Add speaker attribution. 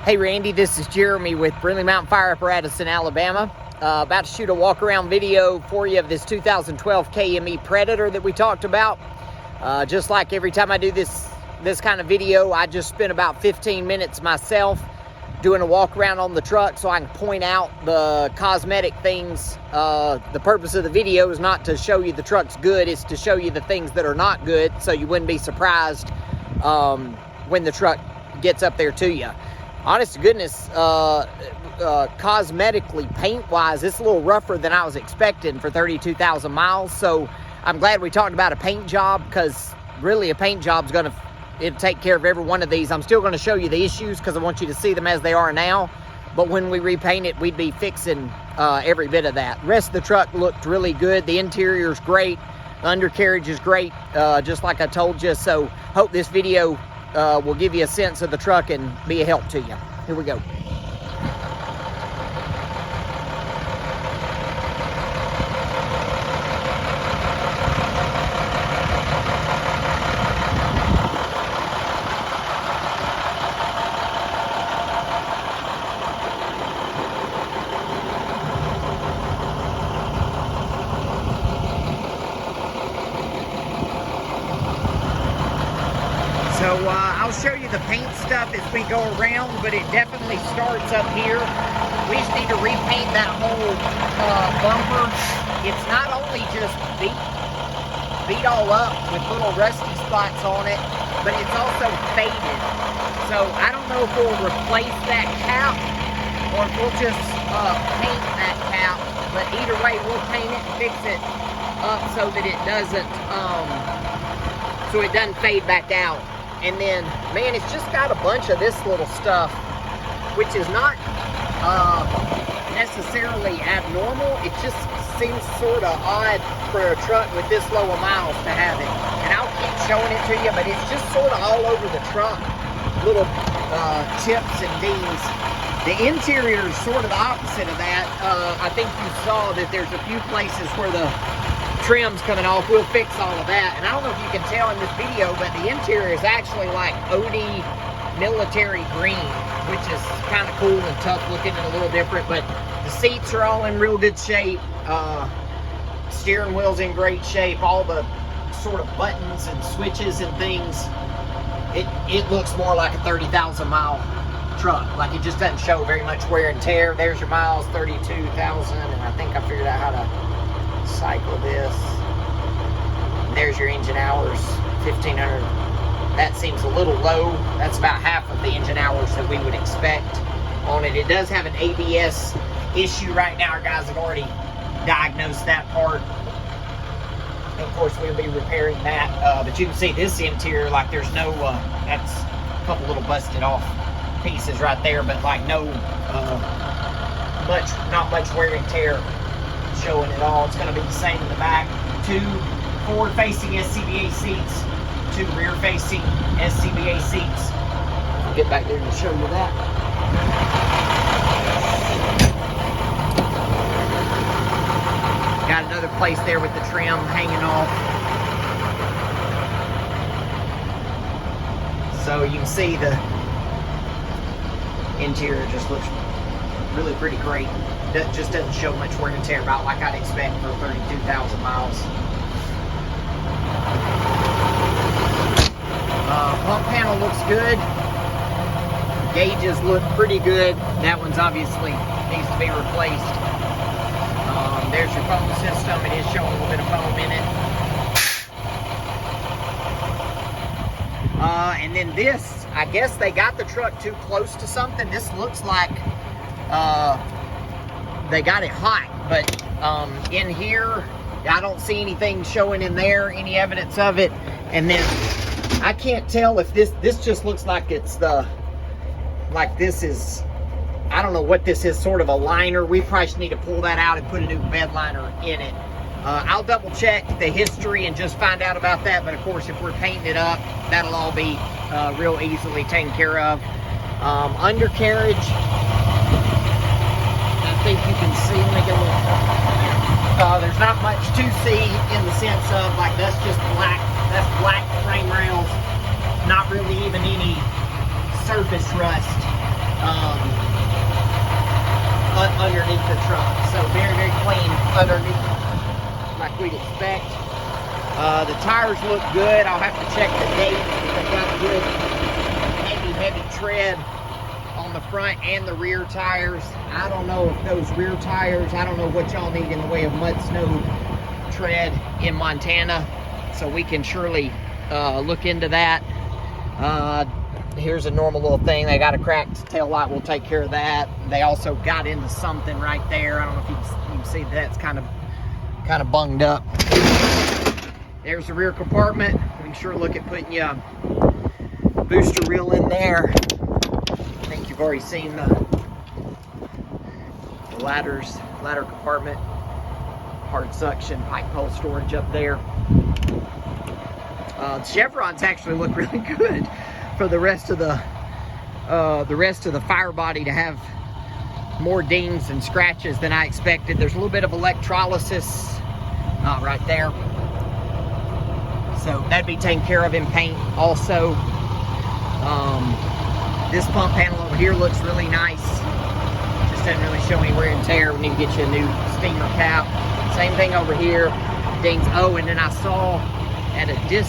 Speaker 1: Hey Randy, this is Jeremy with Brindley Mountain Fire Apparatus in Alabama. About to shoot a walk around video for you of this 2012 KME Predator that we talked about. Just like every time I do this kind of video, I just spend about 15 minutes myself doing a walk around on the truck so I can point out the cosmetic things. The purpose of the video is not to show you the truck's good, it's to show you the things that are not good so you wouldn't be surprised when the truck gets up there to you. Honest to goodness, cosmetically, paint-wise, it's a little rougher than I was expecting for 32,000 miles. So I'm glad we talked about a paint job, because really a paint job's it'll take care of every one of these. I'm still going to show you the issues because I want you to see them as they are now. But when we repaint it, we'd be fixing every bit of that. The rest of the truck looked really good. The interior's great. The undercarriage is great, just like I told you. So hope this video will give you a sense of the truck and be a help to you. Here we go. So I'll show you the paint stuff as we go around, but it definitely starts up here. We just need to repaint that whole bumper. It's not only just beat all up with little rusty spots on it, but it's also faded. So I don't know if we'll replace that cap or if we'll just paint that cap, but either way we'll paint it and fix it up so that it doesn't fade back out. And then, man, it's just got a bunch of this little stuff, which is not necessarily abnormal. It just seems sort of odd for a truck with this low of miles to have it. And I'll keep showing it to you, but it's just sort of all over the truck, little chips and dings. The interior is sort of the opposite of that. I think you saw that there's a few places where the trim's coming off. We'll fix all of that. And I don't know if you can tell in this video, but the interior is actually like OD military green, which is kind of cool and tough looking and a little different. But the seats are all in real good shape. Steering wheel's in great shape. All the sort of buttons and switches and things, it looks more like a 30,000 mile truck. Like, it just doesn't show very much wear and tear. There's your miles, 32,000, and I think I figured out how to cycle this. And there's your engine hours, 1,500. That seems a little low. That's about half of the engine hours that we would expect on it. It does have an ABS issue right now. Our guys have already diagnosed that part. And of course, we'll be repairing that. But you can see this interior, like there's no, that's a couple little busted off pieces right there, but like no, not much wear and tear showing at all. It's going to be the same in the back. 2 forward-facing SCBA seats, 2 rear-facing SCBA seats. I'll get back there and show you that. Got another place there with the trim hanging off. So you can see the interior just looks really pretty great. That just doesn't show much wear and tear, about like I'd expect for 32,000 miles. Pump panel looks good. Gauges look pretty good. That one's obviously needs to be replaced. There's your foam system. It is showing a little bit of foam in it. And then this, I guess they got the truck too close to something. This looks like they got it hot, but in here, I don't see anything showing in there, any evidence of it. And then I can't tell if this just looks like it's this is, I don't know what this is, sort of a liner. We probably need to pull that out and put a new bed liner in it. I'll double check the history and just find out about that. But of course, if we're painting it up, that'll all be real easily taken care of. Undercarriage, I think you can see, let me get a little, there's not much to see in the sense of, like, that's just black, that's black frame rails, not really even any surface rust. underneath the truck. So very, very clean underneath, like we'd expect. The tires look good. I'll have to check the date. They've got good, heavy tread on the front and the rear tires. I don't know if those rear tires, I don't know what y'all need in the way of mud, snow, tread in Montana. So we can surely look into that. Here's a normal little thing. They got a cracked tail light. We'll take care of that. They also got into something right there. I don't know if you can see that's kind of bunged up. There's the rear compartment. We can sure look at putting you a booster reel in there. I think you've already seen the ladder compartment, hard suction, pipe pole storage up there. The chevrons actually look really good for the rest of the fire body to have more dings and scratches than I expected. There's a little bit of electrolysis right there, so that'd be taken care of in paint also. This pump panel over here looks really nice. Just doesn't really show any wear and tear. We need to get you a new steamer cap. Same thing over here. Dings. Oh, and then I saw at a